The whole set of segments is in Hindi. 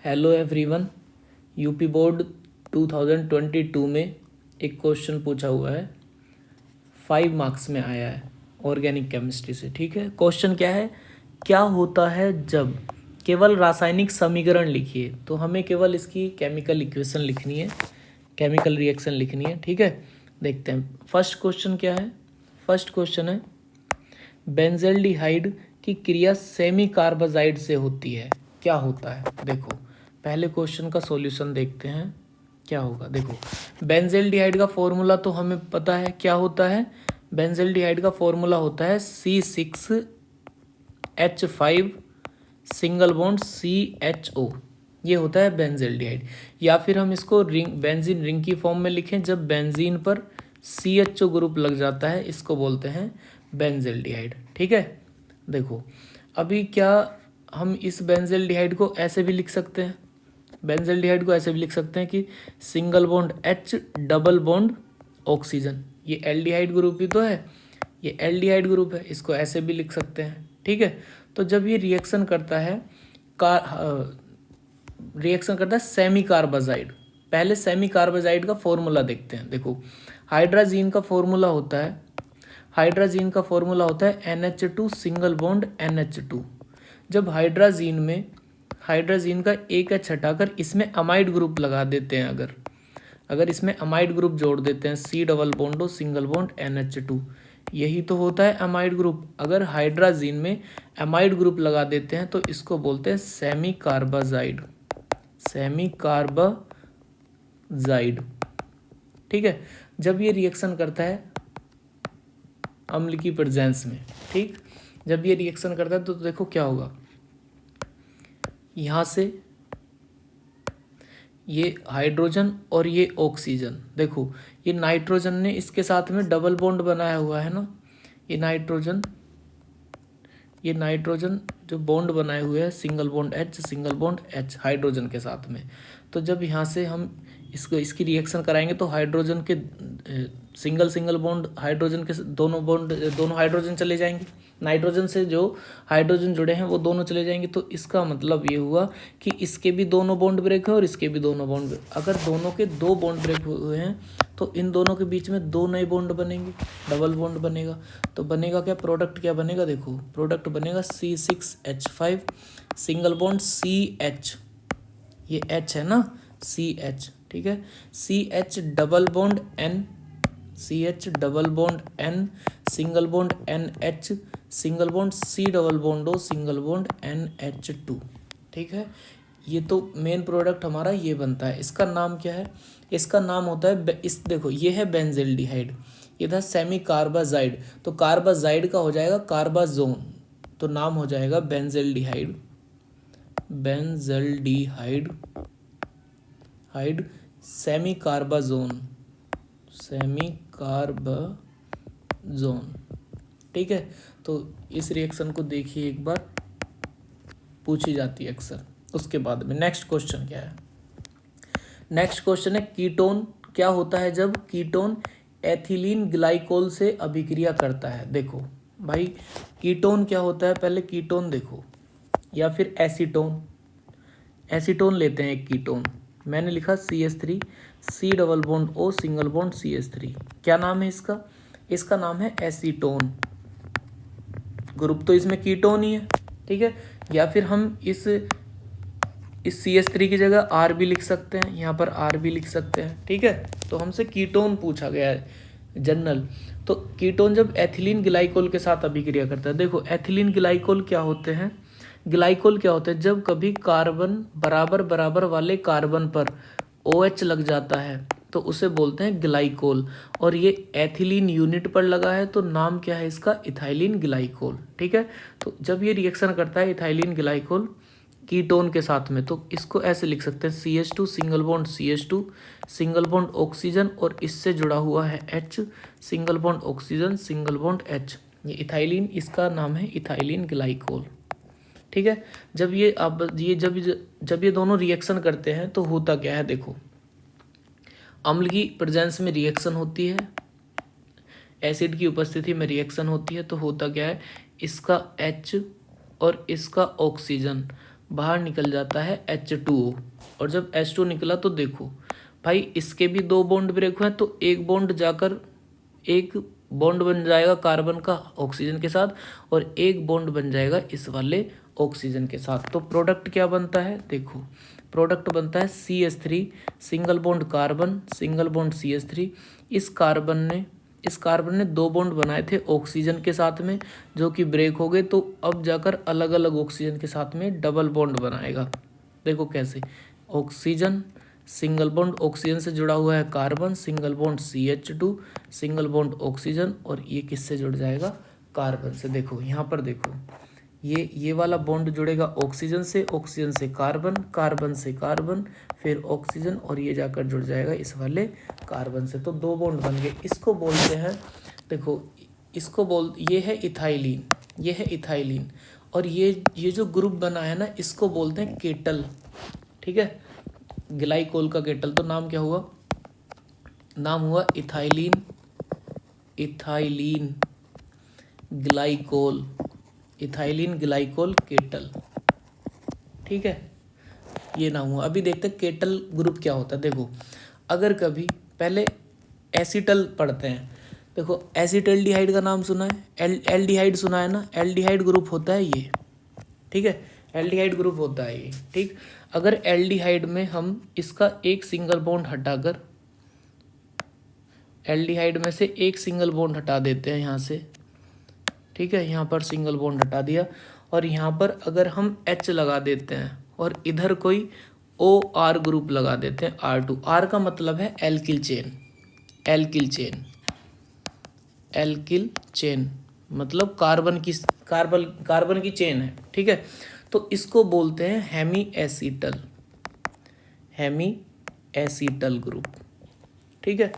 Hello everyone. यूपी बोर्ड 2022 में एक क्वेश्चन पूछा हुआ है, 5 मार्क्स में आया है ऑर्गेनिक केमिस्ट्री से। ठीक है, क्वेश्चन क्या है, क्या होता है जब केवल रासायनिक समीकरण लिखिए। तो हमें केवल इसकी केमिकल इक्वेशन लिखनी है, केमिकल रिएक्शन लिखनी है। ठीक है, देखते हैं फर्स्ट क्वेश्चन क्या है। फर्स्ट क्वेश्चन है, बेंजल्डिहाइड की क्रिया सेमी कार्बाजाइड से होती है, क्या होता है। देखो पहले क्वेश्चन का सॉल्यूशन देखते हैं क्या होगा। देखो बेंजल्डिहाइड का फॉर्मूला तो हमें पता है क्या होता है। बेंजल्डिहाइड का फॉर्मूला होता है C6H5 सिंगल बॉन्ड CHO, ये होता है बेंजल्डिहाइड। या फिर हम इसको रिंग, बेंजीन रिंग की फॉर्म में लिखें, जब बेंजीन पर CHO ग्रुप लग जाता है, इसको बोलते हैं बेंजल्डिहाइड। ठीक है, देखो अभी क्या हम इस बेंजल्डिहाइड को ऐसे भी लिख सकते हैं, बेंजल्डिहाइड को ऐसे भी लिख सकते हैं कि single bond H double bond oxygen. ये एल्डिहाइड ग्रुप ही तो है, ये एल्डिहाइड ग्रुप है, इसको ऐसे भी लिख सकते हैं। ठीक है, तो जब ये रिएक्शन करता है सेमी कार्बाजाइड, पहले सेमी कार्बाजाइड का फॉर्मूला देखते हैं। देखो हाइड्राजीन का फॉर्मूला होता है, हाइड्राजीन का फॉर्मूला होता है NH2 सिंगल बॉन्ड NH2। जब हाइड्राजीन का एक H हटाकर इसमें अमाइड ग्रुप लगा देते हैं, अगर इसमें अमाइड ग्रुप जोड़ देते हैं C double bond single bond NH2, यही तो होता है अमाइड ग्रुप। अगर हाइड्राजीन में अमाइड ग्रुप लगा देते हैं तो इसको बोलते हैं सेमी कार्बाजाइड, सेमी कार्बाजाइड। ठीक है, जब ये रिएक्शन करता है अम्ल की प्रेजेंस में, ठीक, जब ये रिएक्शन करता है तो देखो क्या होगा, यहाँ से ये हाइड्रोजन और ये ऑक्सीजन, देखो ये नाइट्रोजन ने इसके साथ में डबल बॉन्ड बनाया हुआ है ना, ये नाइट्रोजन जो बॉन्ड बनाए हुए हैं सिंगल बॉन्ड H हाइड्रोजन के साथ में। तो जब यहाँ से हम इसकी रिएक्शन कराएंगे तो हाइड्रोजन के सिंगल बॉन्ड हाइड्रोजन के दोनों हाइड्रोजन चले जाएंगे, नाइट्रोजन से जो हाइड्रोजन जुड़े हैं वो दोनों चले जाएंगे। तो इसका मतलब ये हुआ कि इसके भी दोनों बॉन्ड ब्रेक हैं और इसके भी दोनों बॉन्ड। अगर दोनों के दो बॉन्ड ब्रेक हुए हैं तो इन दोनों के बीच में दो नए बॉन्ड बनेंगे, डबल बॉन्ड बनेगा। तो बनेगा क्या, प्रोडक्ट क्या बनेगा, देखो प्रोडक्ट बनेगा C6H5 सिंगल बॉन्ड CH, ये H है ना CH, ठीक है, CH double bond N, CH double bond N single bond NH single bond C double bond O single bond NH2। ठीक है, ये तो मेन प्रोडक्ट हमारा ये बनता है। इसका नाम क्या है, इसका नाम होता है देखो ये है बेंजल्डिहाइड, ये था सेमी कार्बाजाइड, तो कार्बाजाइड का हो जाएगा कार्बाजोन, तो नाम हो जाएगा बेंजल्डिहाइड, हाइड सेमी कार्बाजोन, ठीक है। तो इस रिएक्शन को देखिए एक बार, पूछी जाती है अक्सर। उसके बाद में नेक्स्ट क्वेश्चन क्या है, नेक्स्ट क्वेश्चन है कीटोन क्या होता है जब कीटोन एथिलीन ग्लाइकोल से अभिक्रिया करता है। देखो भाई कीटोन क्या होता है, पहले कीटोन देखो, या फिर एसीटोन लेते हैं एक कीटोन, मैंने लिखा CH3 C double bond O single bond CH3, क्या नाम है इसका, इसका नाम है एसीटोन, ग्रुप तो इसमें कीटोन ही है। ठीक है, या फिर हम इस CH3 की जगह R भी लिख सकते हैं, यहाँ पर R भी लिख सकते हैं। ठीक है, तो हमसे कीटोन पूछा गया है जनरल। तो कीटोन जब एथिलीन ग्लाइकोल के साथ अभिक्रिया करता है, देखो एथिलीन ग्लाइकोल क्या होते हैं, ग्लाइकोल क्या होते हैं, जब कभी कार्बन बराबर वाले कार्बन पर OH लग जाता है तो उसे बोलते हैं ग्लाइकोल, और ये एथिलीन यूनिट पर लगा है तो नाम क्या है इसका, इथाइलिन ग्लाइकोल। ठीक है, तो जब ये रिएक्शन करता है इथाइलिन ग्लाइकोल कीटोन के साथ में, तो इसको ऐसे लिख सकते हैं CH2 single bond CH2 single bond oxygen, और इससे जुड़ा हुआ है H single bond oxygen single bond H, ये इथाइलिन, इसका नाम है इथाइलिन ग्लाइकोल। ठीक है, जब ये दोनों रिएक्शन करते हैं तो होता क्या है, देखो अम्ल की प्रेजेंस में रिएक्शन होती है, एसिड की उपस्थिति में रिएक्शन होती है, तो होता क्या है, इसका H और इसका ऑक्सीजन बाहर निकल जाता है H2O। और जब H2 निकला तो देखो भाई इसके भी 2 बॉन्ड ब्रेक हुए, तो एक बॉन्ड जाकर एक बॉन्ड बन जाएगा कार्बन का ऑक्सीजन के साथ, और एक बॉन्ड बन जाएगा इस वाले ऑक्सीजन के साथ। तो प्रोडक्ट क्या बनता है, देखो प्रोडक्ट बनता है CH3 single bond carbon single bond CH3। इस कार्बन ने 2 बॉन्ड बनाए थे ऑक्सीजन के साथ में, जो कि ब्रेक हो गए, तो अब जाकर अलग अलग ऑक्सीजन के साथ में डबल बॉन्ड बनाएगा। देखो कैसे, ऑक्सीजन सिंगल बॉन्ड ऑक्सीजन से जुड़ा हुआ है carbon, single bond CH2 single bond oxygen, और ये किससे जुड़ जाएगा, कार्बन से। देखो यहाँ पर देखो ये वाला बॉन्ड जुड़ेगा ऑक्सीजन से कार्बन, कार्बन से कार्बन, फिर ऑक्सीजन, और ये जाकर जुड़ जाएगा इस वाले कार्बन से। तो 2 बॉन्ड बन गए। इसको बोलते हैं, देखो ये है इथाइलिन, ये है इथाइलिन, और ये जो ग्रुप बना है ना, इसको बोलते हैं केटल। ठीक है, ग्लाइकोल का केटल, तो नाम क्या हुआ, नाम हुआ ethylene, ethylene glycol, ethylene glycol kettle. ठीक है, ये नाम हुआ। अभी देखते हैं केटल ग्रुप क्या होता है। देखो अगर कभी पहले एसिटल पढ़ते हैं, देखो एसिटल्डिहाइड का नाम सुना है, एल्डिहाइड सुना है ना, एल्डिहाइड ग्रुप होता है ये। ठीक है, एल्डिहाइड ग्रुप होता है ये। ठीक, अगर एल्डिहाइड में हम इसका एक सिंगल बॉन्ड हटाकर, एल्डिहाइड में से एक सिंगल बॉन्ड हटा देते हैं यहाँ से, ठीक है, यहाँ पर सिंगल बॉन्ड हटा दिया, और यहाँ पर अगर हम H लगा देते हैं और इधर कोई OR ग्रुप लगा देते हैं, R2। R का मतलब है alkyl chain, alkyl chain, alkyl chain मतलब कार्बन की चेन है। ठीक है, तो इसको बोलते हैं hemiacetal, hemiacetal group. ठीक है,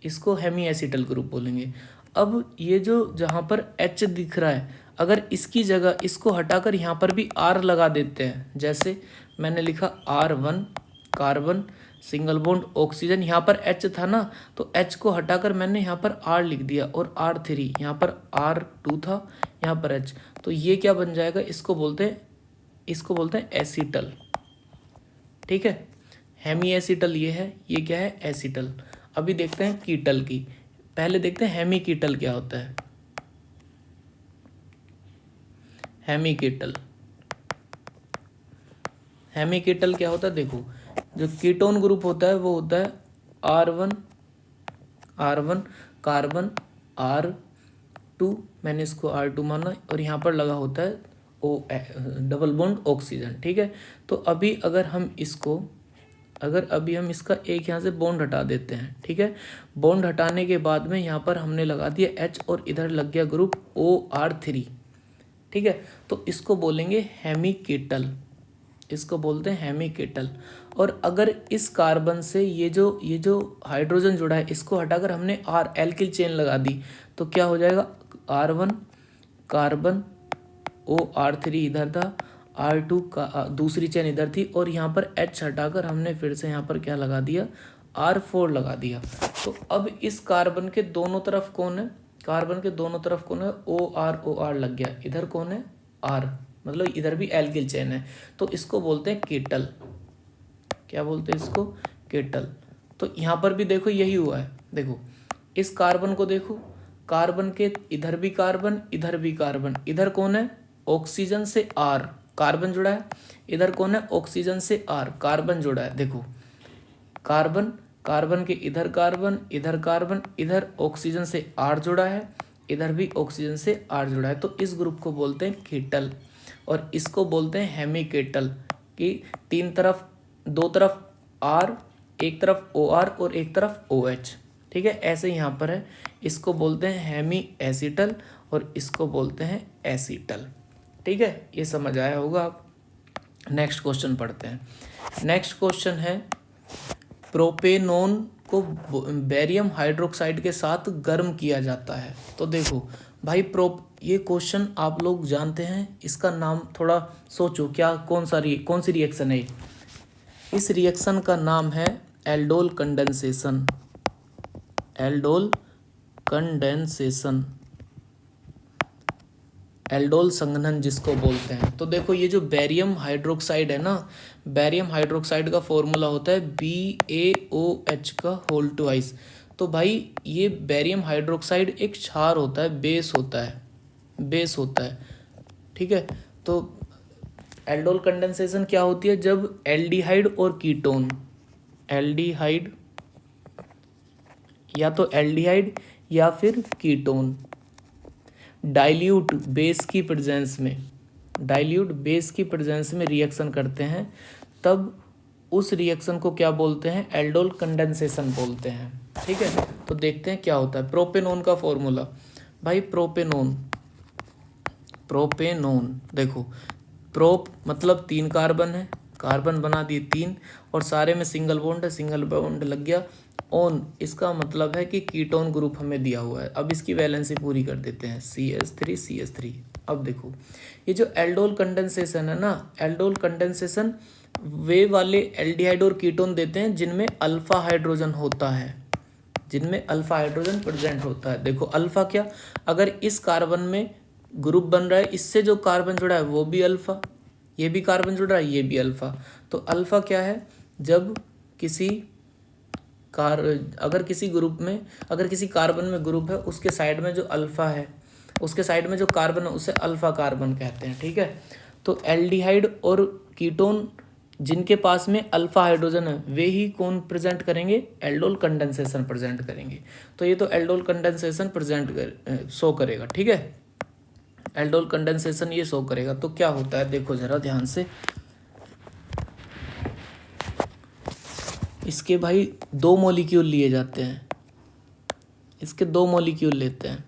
इसको हेमी एसिटल ग्रुप बोलेंगे। अब ये जो जहाँ पर H दिख रहा है, अगर इसकी जगह इसको हटाकर यहाँ पर भी R लगा देते हैं, जैसे मैंने लिखा R1 carbon single bond oxygen, यहाँ पर H था ना, तो H को हटाकर मैंने यहाँ पर R लिख दिया, और R3 यहाँ पर R2 था, यहाँ पर H, तो ये क्या बन जाएगा, इसको बोलते हैं एसिटल। ठीक है, हेमी एसिटल ये है, ये क्या है, एसिटल। अभी देखते हैं कीटल की, पहले देखते हैं हेमी कीटल क्या होता है। हेमी कीटल, हेमी कीटल क्या होता है, देखो जो कीटोन ग्रुप होता है वो होता है R1 कार्बन, R2 मैंने इसको R2 माना, और यहाँ पर लगा होता है O डबल बॉन्ड ऑक्सीजन। ठीक है, तो अभी अगर हम इसका एक यहाँ से बॉन्ड हटा देते हैं, ठीक है, बॉन्ड हटाने के बाद में यहाँ पर हमने लगा दिया H, और इधर लग गया ग्रुप OR3। ठीक है, तो इसको बोलेंगे हेमीकेटल, इसको बोलते हैं हेमीकेटल। और अगर इस कार्बन से ये जो हाइड्रोजन जुड़ा है, इसको हटाकर हमने एल्किल चेन लगा दी, तो क्या हो जाएगा, R1 कार्बन, OR3 इधर था, R2 का दूसरी चेन इधर थी, और यहाँ पर H हटाकर हमने फिर से यहाँ पर क्या लगा दिया, R4 लगा दिया। तो अब इस कार्बन के दोनों तरफ कौन है, कार्बन के दोनों तरफ कौन है, OR लग गया, इधर कौन है, R, मतलब इधर भी एल्किल चेन है, तो इसको बोलते हैं केटल। क्या बोलते हैं इसको, केटल। तो यहाँ पर भी देखो यही हुआ है, देखो इस कार्बन को देखो, कार्बन के इधर भी कार्बन, इधर भी कार्बन, इधर कौन है, ऑक्सीजन से R कार्बन जुड़ा है, इधर कौन है, ऑक्सीजन से R कार्बन जुड़ा है। देखो कार्बन के इधर कार्बन, इधर कार्बन, इधर ऑक्सीजन से R जुड़ा है, इधर भी ऑक्सीजन से R जुड़ा है, तो इस ग्रुप को बोलते हैं कीटल, और इसको बोलते हैं हेमीकेटल, कि तीन तरफ, दो तरफ R, एक तरफ OR और एक तरफ OH। ठीक है, ऐसे यहाँ पर है, इसको बोलते हैं हेमी एसिटल और इसको बोलते हैं एसिटल। ठीक है, ये समझ आया होगा आप। नेक्स्ट क्वेश्चन पढ़ते हैं। नेक्स्ट क्वेश्चन है, प्रोपेनोन को बेरियम हाइड्रोक्साइड के साथ गर्म किया जाता है। तो देखो भाई ये क्वेश्चन आप लोग जानते हैं, इसका नाम थोड़ा सोचो, क्या कौन सी रिएक्शन है। इस रिएक्शन का नाम है aldol condensation, aldol condensation. Aldol संघनन जिसको बोलते हैं। तो देखो ये जो बेरियम हाइड्रोक्साइड है ना, बेरियम हाइड्रोक्साइड का फॉर्मूला होता है BaOH का होल ट्वाइस। तो भाई ये बेरियम हाइड्रोक्साइड एक क्षार होता है, बेस होता है, बेस होता है, ठीक है। तो एल्डोल कंडेंसेशन क्या होती है, जब एल्डिहाइड और कीटोन, एल्डिहाइड या तो एल्डिहाइड या फिर कीटोन डाइल्यूट बेस की प्रेजेंस में, डाइल्यूट बेस की प्रेजेंस में रिएक्शन करते हैं, तब उस रिएक्शन को क्या बोलते हैं, एल्डोल कंडेंसेशन बोलते हैं, ठीक है। तो देखते हैं क्या होता है। प्रोपेनोन का फॉर्मूला, भाई प्रोपेनोन, प्रोपेनोन देखो, प्रोप मतलब 3 कार्बन है, कार्बन बना दिए 3 और सारे में सिंगल बॉन्ड है, सिंगल बॉन्ड लग गया। ऑन इसका मतलब है कि कीटोन ग्रुप हमें दिया हुआ है। अब इसकी वैलेंसी पूरी कर देते हैं, CH3 अब देखो ये जो एल्डोल कंडेंसेशन है ना, एल्डोल कंडेंसेशन वे वाले एल्डिहाइड और कीटोन देते हैं जिनमें अल्फा हाइड्रोजन होता है, जिनमें अल्फा हाइड्रोजन प्रेजेंट होता है। देखो अल्फा क्या, अगर इस कार्बन में ग्रुप बन रहा है, इससे जो कार्बन जुड़ा है वो भी अल्फा, ये भी कार्बन जुड़ रहा है, ये भी अल्फा। तो अल्फा क्या है, जब किसी अगर किसी ग्रुप में, अगर किसी कार्बन में ग्रुप है, उसके साइड में जो अल्फा है, उसके साइड में जो कार्बन है उसे अल्फा कार्बन कहते हैं, ठीक है। तो एल्डिहाइड और कीटोन जिनके पास में अल्फा हाइड्रोजन है वे ही कौन प्रेजेंट करेंगे, एल्डोल कंडेंसेशन प्रेजेंट करेंगे। तो ये तो एल्डोल कंडेंसेशन शो करेगा, ठीक है। एल्डोल कंडेंसेशन ये शो करेगा। तो क्या होता है देखो जरा ध्यान से, इसके भाई 2 मॉलिक्यूल लिए जाते हैं, इसके 2 मॉलिक्यूल लेते हैं।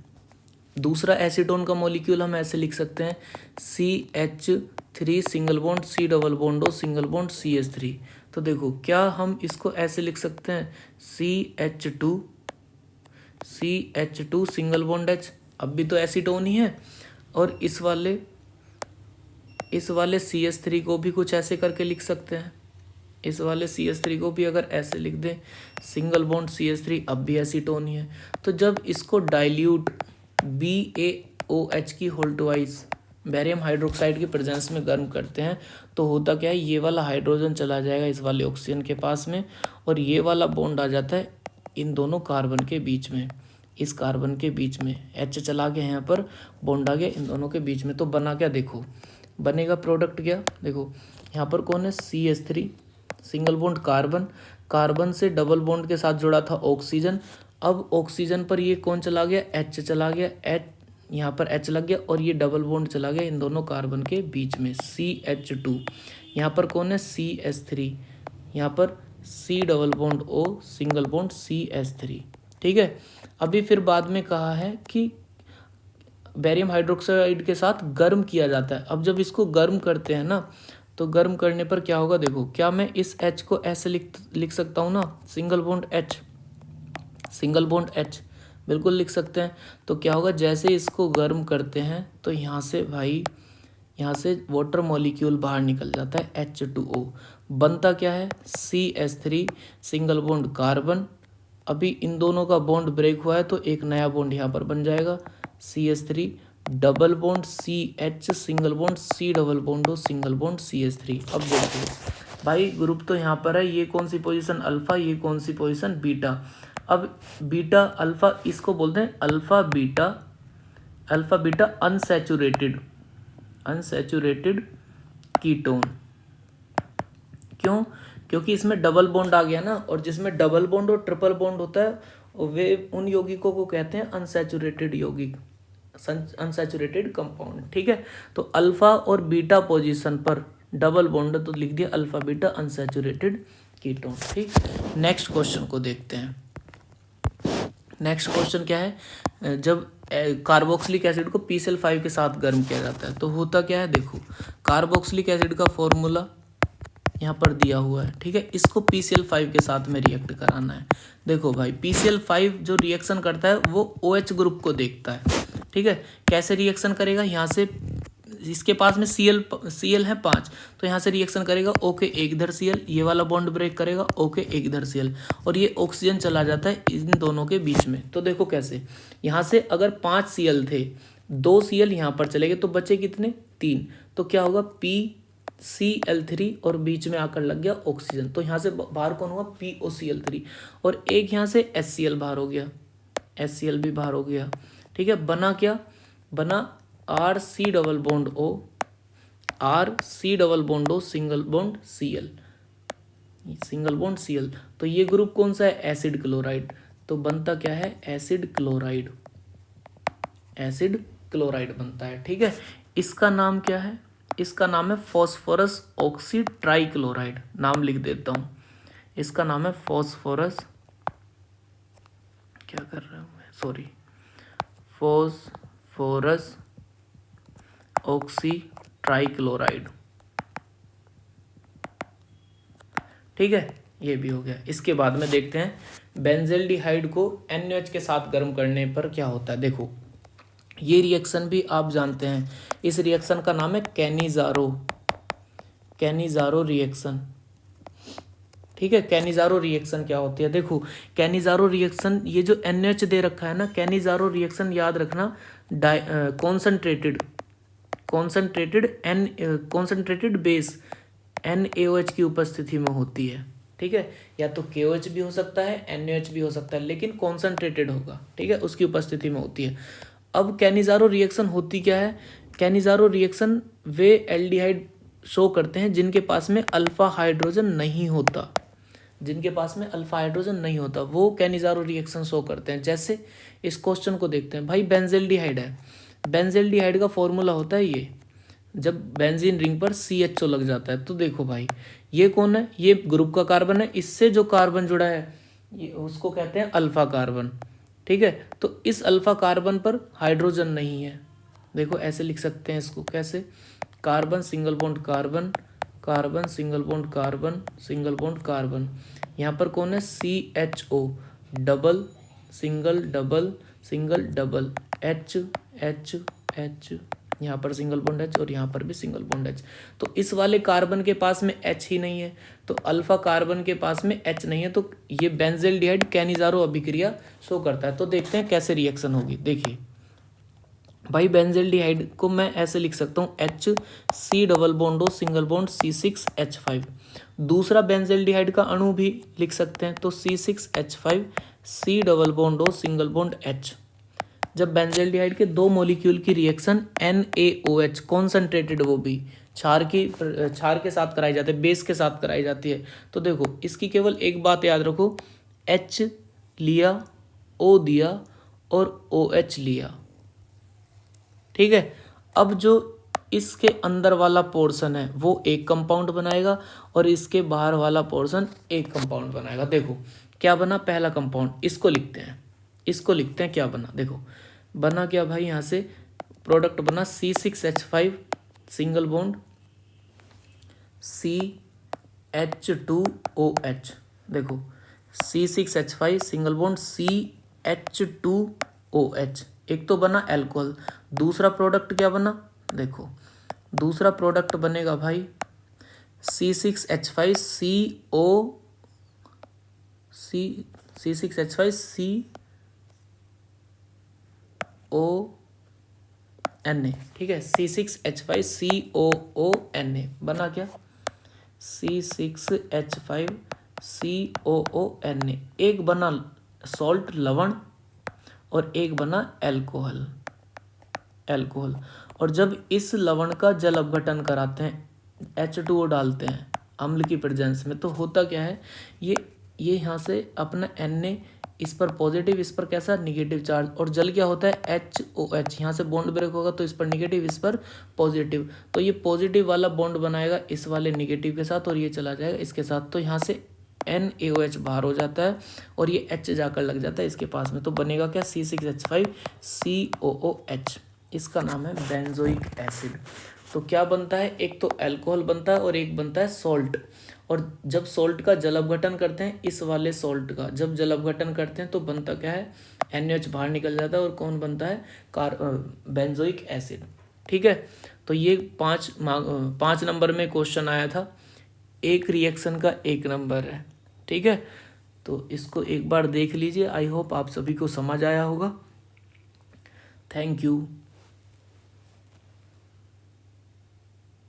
दूसरा एसीटोन का मॉलिक्यूल हम ऐसे लिख सकते हैं, CH3 single bond C double bond O single bond CH3। तो देखो क्या हम इसको ऐसे लिख सकते हैं, CH2 सिंगल बॉन्ड H, अब भी तो एसीटोन ही है। और इस वाले CH3 को भी कुछ ऐसे करके लिख सकते हैं, इस वाले CH3 को भी अगर ऐसे लिख दें, सिंगल बॉन्ड CH3, अब भी एसीटोन ही है। तो जब इसको डाइल्यूट BaOH की होल ट्वाइस बेरियम हाइड्रोक्साइड की प्रेजेंस में गर्म करते हैं, तो होता क्या है, ये वाला हाइड्रोजन चला जाएगा इस वाले ऑक्सीजन के पास में, और ये वाला बॉन्ड आ जाता है इन दोनों कार्बन के बीच में, इस कार्बन के बीच में H चला गया, यहाँ पर बॉन्ड आ गया इन दोनों के बीच में। तो बना क्या, देखो बनेगा प्रोडक्ट क्या, देखो यहाँ पर कौन है, CH3 single bond carbon, carbon से डबल बॉन्ड के साथ जुड़ा था ऑक्सीजन, अब ऑक्सीजन पर ये कौन चला गया, H चला गया, H यहाँ पर H लग गया और ये डबल बॉन्ड चला गया इन दोनों कार्बन के बीच में, CH2। यहाँ पर कौन है, CH3, यहाँ पर C double bond O single bond CH3, ठीक है। अभी फिर बाद में कहा है कि बेरियम हाइड्रोक्साइड के साथ गर्म किया जाता है। अब जब इसको गर्म करते हैं ना, तो गर्म करने पर क्या होगा, देखो क्या मैं इस H को ऐसे लिख सकता हूँ ना, single bond H, single bond H बिल्कुल लिख सकते हैं। तो क्या होगा, जैसे इसको गर्म करते हैं तो यहाँ से भाई, यहाँ से वाटर मॉलिक्यूल बाहर निकल जाता है H2O, बनता क्या है, CH3 सिंगल बॉन्ड कार्बन। अभी इन दोनों का बॉन्ड ब्रेक हुआ है तो एक नया बॉन्ड यहाँ पर बन जाएगा, CH3 double bond CH single bond C double bond O single bond CH3। अब देखो भाई ग्रुप तो यहाँ पर है, ये कौन सी पोजीशन अल्फा, ये कौन सी पोजीशन बीटा। अब बीटा अल्फा इसको बोलते हैं अल्फा बीटा अनसैचुरेटेड कीटोन। क्यों, क्योंकि इसमें डबल बॉन्ड आ गया ना, और जिसमें डबल बॉन्ड और ट्रिपल बॉन्ड होता है वे उन यौगिकों को कहते हैं अनसैचुरेटेड यौगिक, अनसैचुरेटेड कंपाउंड, ठीक है। तो अल्फा और बीटा पोजीशन पर डबल बॉन्ड तो लिख दिया अल्फा बीटा अनसैचुरेटेड कीटोन, ठीक। नेक्स्ट क्वेश्चन को देखते हैं। नेक्स्ट क्वेश्चन क्या है, जब कार्बोक्सिलिक एसिड को PCl5 के साथ गर्म किया जाता है तो होता क्या है, देखो कार्बोक्सिलिक एसिड का फॉर्मूला यहाँ पर दिया हुआ है, ठीक है। इसको PCl5 के साथ में रिएक्ट कराना है। देखो भाई PCl5 जो रिएक्शन करता है वो OH ग्रुप को देखता है, ठीक है। कैसे रिएक्शन करेगा, यहाँ से इसके पास में Cl है 5, तो यहाँ से रिएक्शन करेगा ओके एक इधर Cl, ये वाला बॉन्ड ब्रेक करेगा ओके एक इधर Cl, और ये ऑक्सीजन चला जाता है इन दोनों के बीच में। तो देखो कैसे, यहाँ से अगर 5 Cl थे 2 Cl यहाँ पर चले गए तो बचे कितने, 3। तो क्या होगा, PCl3 और बीच में आकर लग गया ऑक्सीजन, तो यहाँ से बाहर कौन हुआ, POCl3, और एक यहाँ से HCl बाहर हो गया, HCl भी बाहर हो गया। ठीक है, बना क्या, बना RC double bond O, RC double bond O single bond Cl, single bond Cl। तो ये ग्रुप कौन सा है, एसिड क्लोराइड। तो बनता क्या है, एसिड क्लोराइड, एसिड क्लोराइड बनता है। ठीक है, इसका नाम क्या है, इसका नाम है फॉस्फोरस ऑक्सी ट्राइक्लोराइड, नाम लिख देता हूँ, इसका नाम है फॉस्फोरस, क्या कर रहा हूँ मैं, सॉरी, फॉस्फोरस ऑक्सी ट्राइक्लोराइड। ठीक है, ये भी हो गया। इसके बाद में देखते हैं बेंजल्डिहाइड को NaOH के साथ गर्म करने पर क्या होता है। देखो ये रिएक्शन भी आप जानते हैं, इस रिएक्शन का नाम है कैनिजारो, कैनिजारो रिएक्शन। ठीक है, कैनिजारो रिएक्शन क्या होती है, देखो कैनिजारो रिएक्शन, ये जो NaOH दे रखा है ना, कैनिजारो रिएक्शन याद रखना, कॉन्सेंट्रेटेड बेस NaOH की उपस्थिति में होती है। ठीक है, या तो KOH भी हो सकता है, NaOH भी हो सकता है, लेकिन कॉन्सेंट्रेटेड होगा। ठीक है, उसकी उपस्थिति में होती है। अब कैनिजारो रिएक्शन होती क्या है, कैनिजारो रिएक्शन वे एल्डिहाइड शो करते हैं जिनके पास में अल्फा हाइड्रोजन नहीं होता, जिनके पास में अल्फा हाइड्रोजन नहीं होता वो कैनिजारो रिएक्शन शो करते हैं। जैसे इस क्वेश्चन को देखते हैं, भाई बेंजल्डिहाइड है, बेंजल्डिहाइड का फॉर्मूला होता है ये, जब बेंजीन रिंग पर CHO लग जाता है। तो देखो भाई ये कौन है, ये ग्रुप का कार्बन है, इससे जो कार्बन जुड़ा है ये उसको कहते हैं अल्फा कार्बन। ठीक है, तो इस अल्फा कार्बन पर हाइड्रोजन नहीं है, देखो ऐसे लिख सकते हैं इसको, कैसे, carbon single bond carbon, carbon single bond carbon, single bond carbon. यहाँ पर कौन है, CHO double single double single double H H H, यहाँ पर सिंगल बॉन्ड H और यहाँ पर भी सिंगल बॉन्ड H। तो इस वाले कार्बन के पास में H ही नहीं है, तो अल्फा कार्बन के पास में H नहीं है, तो ये बेंजल्डिहाइड कैनिजारो अभिक्रिया शो करता है। तो देखते हैं कैसे रिएक्शन होगी। देखिए भाई बेंजल्डिहाइड को मैं ऐसे लिख सकता हूँ, HC double bond O single bond C6H5। दूसरा बेंजल्डिहाइड का अणु भी लिख सकते हैं, तो C6H5 C double bond O single bond H। जब बेंजल्डिहाइड के 2 मॉलिक्यूल की रिएक्शन NaOH कॉन्सेंट्रेटेड, वो भी क्षार के साथ कराई जाती है, बेस के साथ कराई जाती है। तो देखो इसकी केवल एक बात याद रखो, H लिया, O दिया और OH लिया। ठीक है, अब जो इसके अंदर वाला पोर्शन है वो एक कंपाउंड बनाएगा और इसके बाहर वाला पोर्शन एक कंपाउंड बनाएगा। देखो क्या बना, पहला कंपाउंड, इसको लिखते हैं, इसको लिखते हैं क्या बना। देखो बना क्या भाई, यहाँ से प्रोडक्ट बना C6H5 सिंगल बॉन्ड CH2OH। देखो C6H5 सिंगल बॉन्ड CH2OH, एक तो बना एल्कोहल। दूसरा प्रोडक्ट क्या बना, देखो दूसरा प्रोडक्ट बनेगा भाई C6H5 CONA। ठीक है, C6H5 COONA बना क्या, C6H5 COONA। एक बना सॉल्ट लवण और एक बना एल्कोहल, एल्कोहल। और जब इस लवण का जल अपघटन कराते हैं, H2O डालते हैं अम्ल की प्रेजेंस में, तो होता क्या है, ये यहाँ से अपना Na इस पर पॉजिटिव, इस पर कैसा निगेटिव चार्ज, और जल क्या होता है HOH, यहाँ से बॉन्ड ब्रेक होगा तो इस पर निगेटिव, इस पर पॉजिटिव, तो ये पॉजिटिव वाला बॉन्ड बनाएगा इस वाले निगेटिव के साथ और ये चला जाएगा इसके साथ, तो यहाँ से NaOH बाहर हो जाता है और ये H जाकर लग जाता है इसके पास में, तो बनेगा क्या, C6H5 COOH। इसका नाम है बेंजोइक एसिड। तो क्या बनता है, एक तो अल्कोहल बनता है और एक बनता है सॉल्ट। और जब सॉल्ट का जल अपघटन करते हैं, इस वाले सॉल्ट का जब जल अपघटन करते हैं तो बनता क्या है, NaOH बाहर निकल जाता है और कौन बनता है, बेंजोइक एसिड। ठीक है, तो ये 5 नंबर में क्वेश्चन आया था, एक रिएक्शन का 1 नंबर है। ठीक है, तो इसको एक बार देख लीजिए, आई होप आप सभी को समझ आया होगा। Thank you.